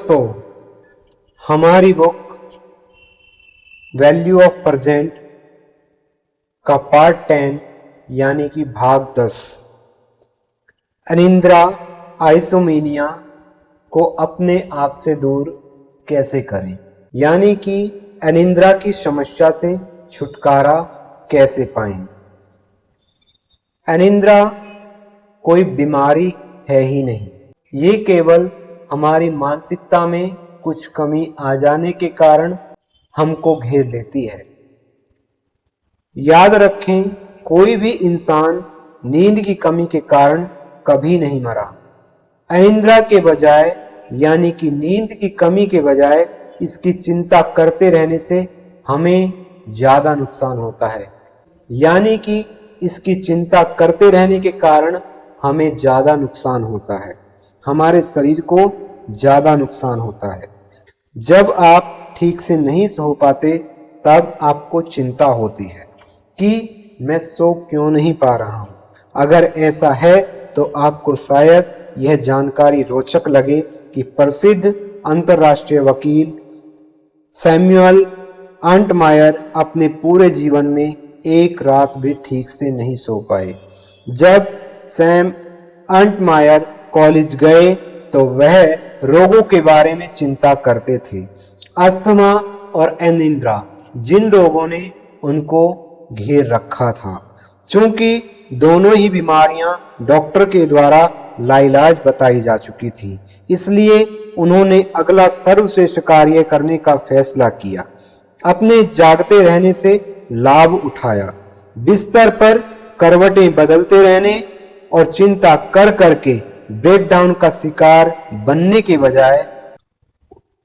दोस्तों, हमारी book value of present का पार्ट 10 यानी कि भाग 10 अनिद्रा आइसोमेनिया को अपने आप से दूर कैसे करें, यानी कि अनिद्रा की समस्या से छुटकारा कैसे पाएं। अनिद्रा कोई बीमारी है ही नहीं, ये केवल हमारी मानसिकता में कुछ कमी आ जाने के कारण हमको घेर लेती है। याद रखें, कोई भी इंसान नींद की कमी के कारण कभी नहीं मरा। अनिद्रा के बजाय यानी कि नींद की कमी के बजाय इसकी चिंता करते रहने से हमें ज़्यादा नुकसान होता है, यानी कि इसकी चिंता करते रहने के कारण हमें ज़्यादा नुकसान होता है, हमारे शरीर को ज़्यादा नुकसान होता है। जब आप ठीक से नहीं सो पाते तब आपको चिंता होती है कि मैं सो क्यों नहीं पा रहा हूँ। अगर ऐसा है तो आपको शायद यह जानकारी रोचक लगे कि प्रसिद्ध अंतर्राष्ट्रीय वकील सैमुअल अंटमायर अपने पूरे जीवन में एक रात भी ठीक से नहीं सो पाए। जब सैम अंटमायर कॉलेज गए तो वह रोगों के बारे में चिंता करते थे। अस्थमा और अनिद्रा जिन रोगों ने उनको घेर रखा था। चूंकि दोनों ही बीमारियां डॉक्टर के द्वारा लाइलाज बताई जा चुकी थी, इसलिए उन्होंने अगला सर्वश्रेष्ठ कार्य करने का फैसला किया। अपने जागते रहने से लाभ उठाया। बिस्तर पर करवटें बदलते रहने और चिंता कर करके ब्रेकडाउन का शिकार बनने के बजाय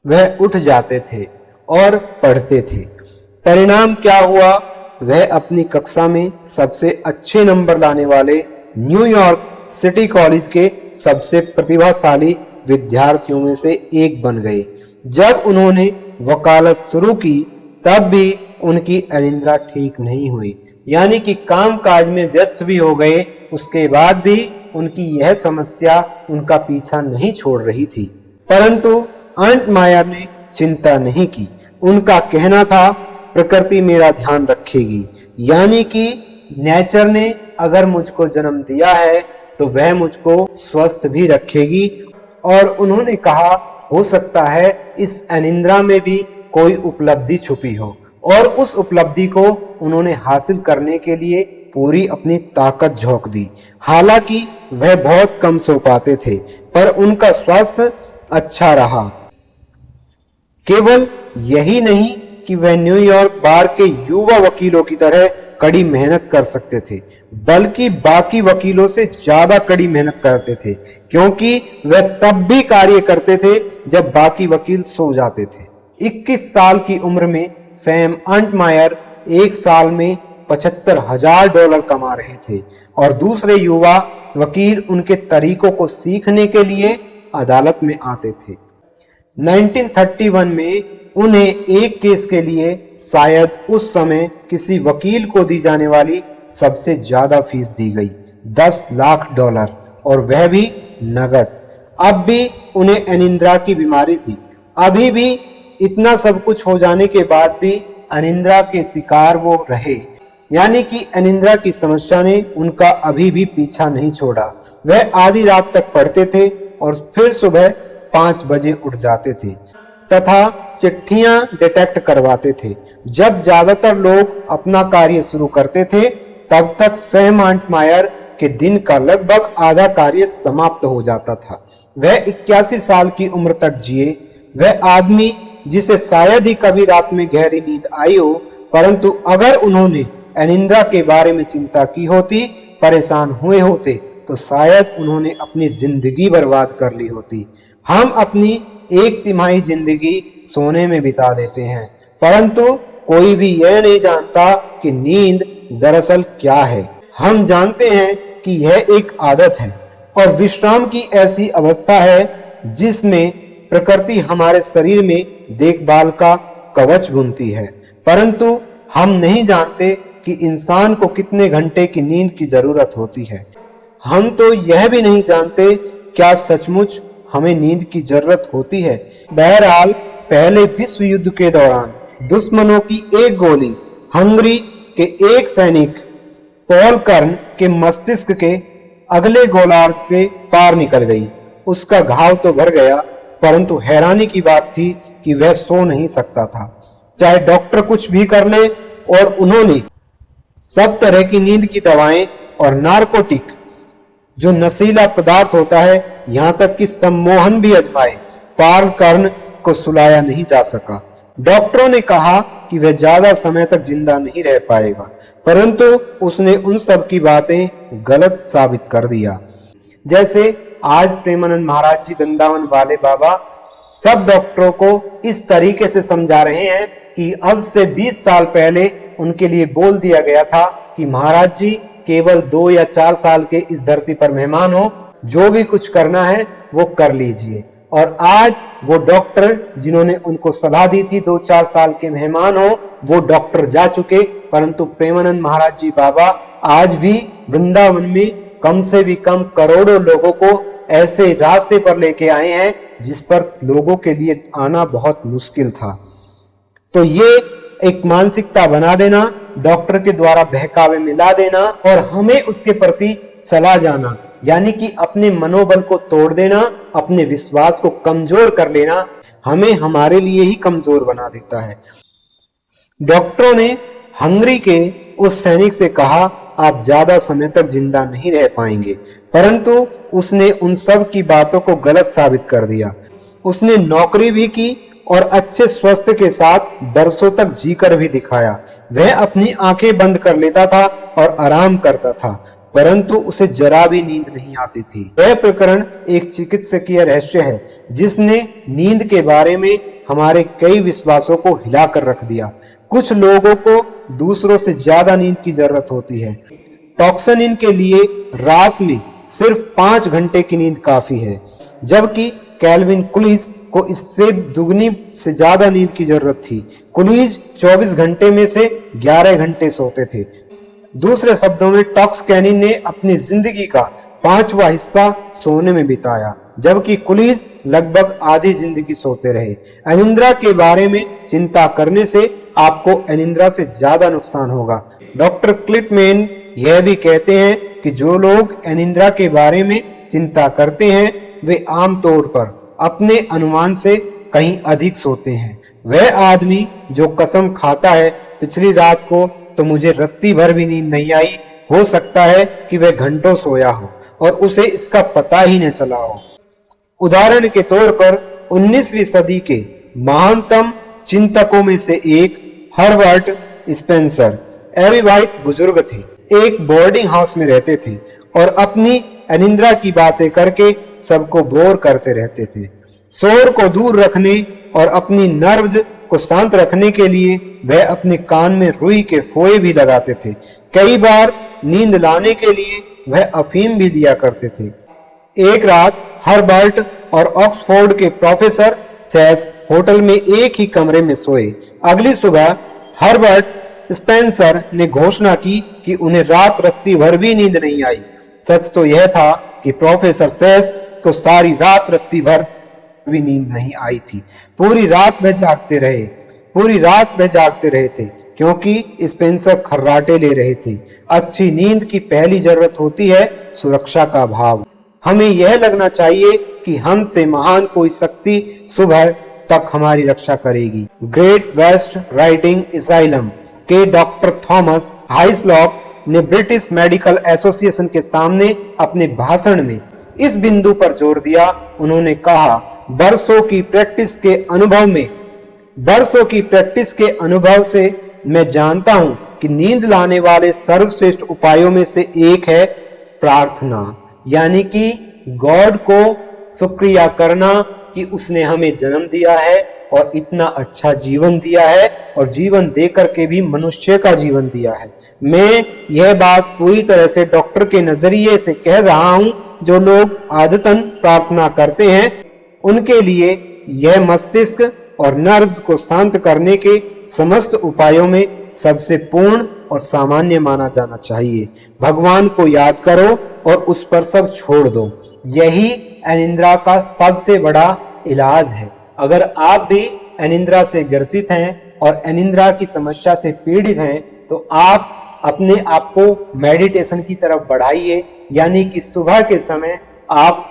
वह उठ जाते थे और पढ़ते थे। परिणाम क्या हुआ? वह अपनी कक्षा में सबसे अच्छे नंबर लाने वाले न्यूयॉर्क सिटी कॉलेज के सबसे प्रतिभाशाली विद्यार्थियों में से एक बन गए। जब उन्होंने वकालत शुरू की तब भी उनकी अनिद्रा ठीक नहीं हुई, यानी कि काम काज में व्यस्त भी हो गए, उसके बाद भी उनकी यह समस्या उनका पीछा नहीं छोड़ रही थी। परंतु अंटमायर ने चिंता नहीं की। उनका कहना था, प्रकृति मेरा ध्यान रखेगी, यानी कि नेचर ने अगर मुझको जन्म दिया है तो वह मुझको स्वस्थ भी रखेगी। और उन्होंने कहा, हो सकता है इस अनिद्रा में भी कोई उपलब्धि छुपी हो, और उस उपलब्धि को उन्होंने हासिल करने के लिए पूरी अपनी ताकत झोंक दी। हालांकि वह बहुत कम सो पाते थे, पर उनका स्वास्थ्य अच्छा रहा। केवल यही नहीं कि वह न्यूयॉर्क बार के युवा वकीलों की तरह कड़ी मेहनत कर सकते थे, बल्कि बाकी वकीलों से ज्यादा कड़ी मेहनत करते थे, क्योंकि वह तब भी कार्य करते थे जब बाकी वकील सो जाते थे। 21 साल की उम्र में सैम अंटमायर एक साल में $75,000 कमा रहे थे, और दूसरे युवा वकील उनके तरीकों को सीखने के लिए अदालत में आते थे। 1931 में उन्हें एक केस के लिए शायद उस समय किसी वकील को दी जाने वाली सबसे ज्यादा फीस दी गई, $10 लाख, और वह भी नगद। अब भी उन्हें अनिद्रा की बीमारी थी। अभी भी इतना सब कुछ हो जाने के बाद भी अनिद्रा के शिकार वो रहे, यानी कि अनिद्रा की समस्या ने उनका अभी भी पीछा नहीं छोड़ा। वह आधी रात तक पढ़ते थे और फिर सुबह 5 बजे उठ जाते थे तथा चिट्ठियां डिटेक्ट करवाते थे। जब ज्यादातर लोग अपना कार्य शुरू करते थे तब तक सैम अंटमायर के दिन का लगभग आधा कार्य समाप्त हो जाता था। वह 81 साल की उम्र तक जिए। वह आदमी जिसे शायद ही कभी रात में गहरी नींद आई हो, परंतु अगर उन्होंने अनिद्रा के बारे में चिंता की होती, परेशान हुए होते, तो शायद उन्होंने अपनी जिंदगी बर्बाद कर ली होती। हम अपनी 1/3 जिंदगी सोने में बिता देते हैं, परंतु कोई भी यह नहीं जानता कि नींद दरअसल क्या है। हम जानते हैं कि यह एक आदत है और विश्राम की ऐसी अवस्था है जिसमें प्रकृति हमारे शरीर में देखभाल का कवच बुनती है, परंतु हम नहीं जानते कि इंसान को कितने घंटे की नींद की जरूरत होती है। हम तो यह भी नहीं जानते क्या सचमुच हमें नींद की जरूरत होती है। बहरहाल पहले विश्व युद्ध के दौरान दुश्मनों की एक गोली हंगरी के एक सैनिक पॉल कर्न के मस्तिष्क के अगले गोलार्ध के पार निकल गई। उसका घाव तो भर गया, परंतु हैरानी की बात थी कि वह सो नहीं सकता था, चाहे डॉक्टर कुछ भी कर ले। और उन्होंने सब तरह की नींद की दवाएं और नारकोटिक, जो नशीला पदार्थ होता है, यहां तक कि सम्मोहन भी आजमाए, पॉल कर्न को सुलाया नहीं जा सका। डॉक्टरों ने कहा कि वह ज्यादा समय तक जिंदा नहीं रह पाएगा, परंतु उसने उन सब की बातें गलत साबित कर दिया। जैसे आज प्रेमानंद महाराज जी वृंदावन वाले बाबा सब डॉक्टरों को इस तरीके से समझा रहे हैं कि अब से 20 साल पहले उनके लिए बोल दिया गया था कि महाराज जी केवल 2 या 4 साल के इस धरती पर मेहमान हो, जो भी कुछ करना है वो कर लीजिए। और आज वो डॉक्टर जिन्होंने उनको सलाह दी थी 2-4 साल के मेहमान हो, वो डॉक्टर जा चुके, परंतु प्रेमानंद महाराज जी बाबा आज भी वृंदावन में कम से भी कम करोड़ों लोगों को ऐसे रास्ते पर लेके आए हैं जिस पर लोगों के लिए आना बहुत मुश्किल था। तो ये एक मानसिकता बना देना, डॉक्टर के द्वारा बहकावे में ला देना और हमें उसके प्रति चला जाना, यानी कि अपने मनोबल को तोड़ देना, अपने विश्वास को कमजोर कर लेना, हमें हमारे लिए ही कमजोर बना देता है। डॉक्टरों ने हंगरी के उस सैनिक से कहा, आप ज्यादा समय तक जिंदा नहीं रह पाएंगे, परंतु उसने उन सब की बातों को गलत साबित कर दिया। उसने नौकरी भी की और अच्छे स्वास्थ्य के साथ बरसों तक जीकर भी दिखाया। वह अपनी आंखें बंद कर लेता था और आराम करता था, परंतु उसे जरा भी नींद नहीं आती थी। यह प्रकरण एक चिकित्सकीय रहस्य है जिसने नींद के बारे में हमारे कई विश्वासों को हिलाकर रख दिया। कुछ लोगों को दूसरों से ज्यादा नींद की जरूरत होती है। टॉक्सिन के लिए रात में सिर्फ 5 घंटे की नींद काफी है, जबकि कैल्विन कुलिज को इससे दुगनी से ज्यादा नींद की जरूरत थी। कुलिज 24 घंटे में से 11 घंटे सोते थे। दूसरे शब्दों में टॉक्सकैनी ने अपनी जिंदगी का 5वां हिस्सा सोने में बिताया, जबकि कुलिज लगभग आधी जिंदगी सोते रहे। अनिद्रा के बारे में चिंता करने से आपको अनिद्रा से ज्यादा नुकसान होगा। डॉक्टर क्लिटमैन यह भी कहते हैं कि जो लोग अनिद्रा के बारे में चिंता करते हैं वे आमतौर पर अपने अनुमान से कहीं अधिक सोते हैं। वह आदमी जो कसम खाता है पिछली रात को तो मुझे रत्ती भर भी नींद नहीं आई, हो सकता है कि वह घंटों सोया हो और उसे इसका पता ही न चला हो। उदाहरण के तौर पर 19वीं सदी के महानतम चिंतकों में से एक हर्बर्ट स्पेंसर अविवाहित बुजुर्ग थे। एक बोर्डिंग हाउस में रहते थे और अपनी अनिद्रा की बातें करके सबको बोर करते रहते थे। शोर को दूर रखने और अपनी नर्व्स को शांत रखने के लिए वह अपने कान में रुई के फोए भी लगाते थे। कई बार नींद लाने के लिए वह अफीम भी लिया करते थे। एक रात हर्बर्ट और ऑक्सफोर्ड के प्रोफेसर सेस होटल में एक ही कमरे में सोए। अगली सुबह हर्बर्ट स्पेंसर ने घोषणा की कि उन्हें रात रत्ती भर भी नींद नहीं आई। सच तो यह था कि प्रोफेसर सेस को सारी रात रत्ती भर भी नींद नहीं आई थी। पूरी रात वह जागते रहे थे क्योंकि स्पेंसर खर्राटे ले रहे थे। अच्छी नींद की पहली जरूरत होती है सुरक्षा का भाव। हमें यह लगना चाहिए कि हमसे महान कोई शक्ति सुबह तक हमारी रक्षा करेगी। ग्रेट वेस्ट राइडिंग असाइलम के डॉक्टर थॉमस हाइसलॉप ने ब्रिटिश मेडिकल एसोसिएशन के सामने अपने भाषण में इस बिंदु पर जोर दिया। उन्होंने कहा, बरसों की प्रैक्टिस के अनुभव से मैं जानता हूं कि नींद लाने वाले सर्वश्रेष्ठ उपायों में से एक है प्रार्थना, यानी कि गॉड को शुक्रिया करना कि उसने हमें जन्म दिया है और इतना अच्छा जीवन दिया है और जीवन देकर के भी मनुष्य का जीवन दिया है। मैं यह बात पूरी तरह से डॉक्टर के नजरिए से कह रहा हूं। जो लोग आदतन प्रार्थना करते हैं उनके लिए यह मस्तिष्क और नर्व्स को शांत करने के समस्त उपायों में सबसे पूर्ण और सामान्य माना जाना चाहिए। भगवान को याद करो और उस पर सब छोड़ दो। यही अनिद्रा का सबसे बड़ा इलाज है। अगर आप भी अनिद्रा से ग्रसित हैं और अनिद्रा की समस्या से पीड़ित हैं तो आप अपने आप को मेडिटेशन की तरफ बढ़ाइए। यानी कि सुबह के समय आप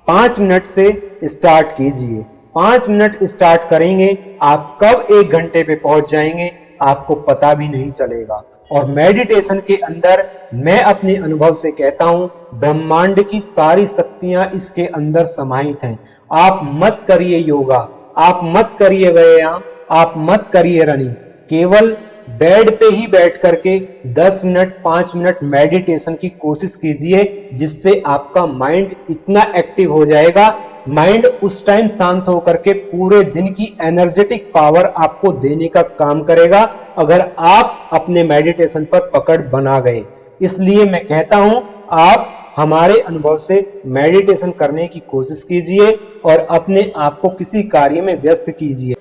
5 मिनट से स्टार्ट कीजिए। 5 मिनट स्टार्ट करेंगे, आप कब 1 घंटे पे पहुंच जाएंगे आपको पता भी नहीं चलेगा। और मेडिटेशन के अंदर मैं अपने अनुभव से कहता हूं, ब्रह्मांड की सारी शक्तियां इसके अंदर समाहित हैं। आप मत करिए योगा, आप मत करिए व्यायाम, आप मत करिए रनिंग, केवल बेड पे ही बैठ करके 10 मिनट 5 मिनट मेडिटेशन की कोशिश कीजिए, जिससे आपका माइंड इतना एक्टिव हो जाएगा। माइंड उस टाइम शांत होकर के पूरे दिन की एनर्जेटिक पावर आपको देने का काम करेगा, अगर आप अपने मेडिटेशन पर पकड़ बना गए। इसलिए मैं कहता हूं, आप हमारे अनुभव से मेडिटेशन करने की कोशिश कीजिए और अपने आप को किसी कार्य में व्यस्त कीजिए।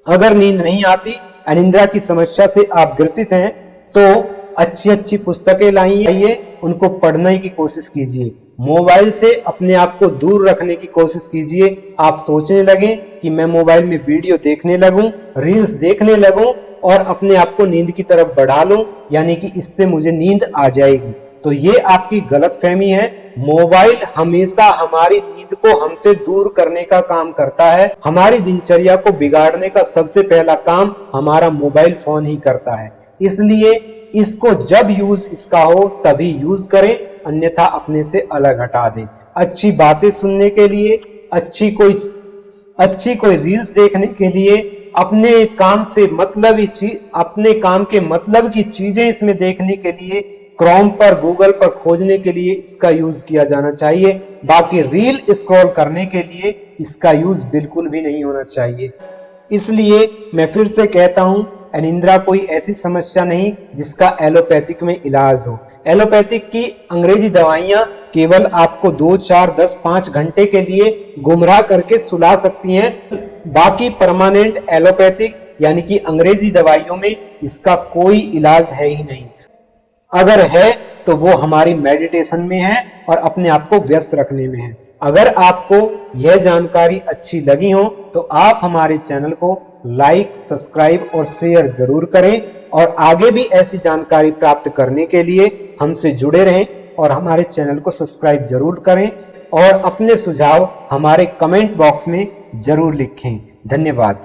अगर नींद नहीं आती, अनिद्रा की समस्या से आप ग्रसित हैं, तो अच्छी अच्छी पुस्तकें लाइए, उनको पढ़ने की कोशिश कीजिए। मोबाइल से अपने आप को दूर रखने की कोशिश कीजिए। आप सोचने लगे कि मैं मोबाइल में वीडियो देखने लगूं, रील्स देखने लगूं और अपने आप को नींद की तरफ बढ़ा लूं, यानी कि इससे मुझे नींद आ जाएगी, तो ये आपकी गलतफहमी है। मोबाइल हमेशा हमारी नींद को हमसे दूर करने का काम करता है। हमारी दिनचर्या को बिगाड़ने का सबसे पहला काम हमारा मोबाइल फोन ही करता है। इसलिए इसको जब यूज इसका हो तभी यूज करें, अन्यथा अपने से अलग हटा दें। अच्छी बातें सुनने के लिए, अच्छी कोई रील्स देखने के लिए, अपने काम से मतलबी चीज, अपने काम के मतलब की चीजें इसमें देखने के लिए, क्रोम पर गूगल पर खोजने के लिए इसका यूज किया जाना चाहिए। बाकी रील स्क्रॉल करने के लिए इसका यूज बिल्कुल भी नहीं होना चाहिए। इसलिए मैं फिर से कहता हूं, अनिद्रा कोई ऐसी समस्या नहीं जिसका एलोपैथिक में इलाज हो। एलोपैथिक की अंग्रेजी दवाइयां केवल आपको 2, 4, 10, 5 घंटे के लिए गुमराह करके सुला सकती हैं। बाकी परमानेंट एलोपैथिक यानी कि अंग्रेजी दवाइयों में इसका कोई इलाज है ही नहीं। अगर है तो वो हमारी मेडिटेशन में है और अपने आप को व्यस्त रखने में है। अगर आपको यह जानकारी अच्छी लगी हो तो आप हमारे चैनल को लाइक, सब्सक्राइब और शेयर जरूर करें और आगे भी ऐसी जानकारी प्राप्त करने के लिए हमसे जुड़े रहें और हमारे चैनल को सब्सक्राइब जरूर करें और अपने सुझाव हमारे कमेंट बॉक्स में जरूर लिखें। धन्यवाद।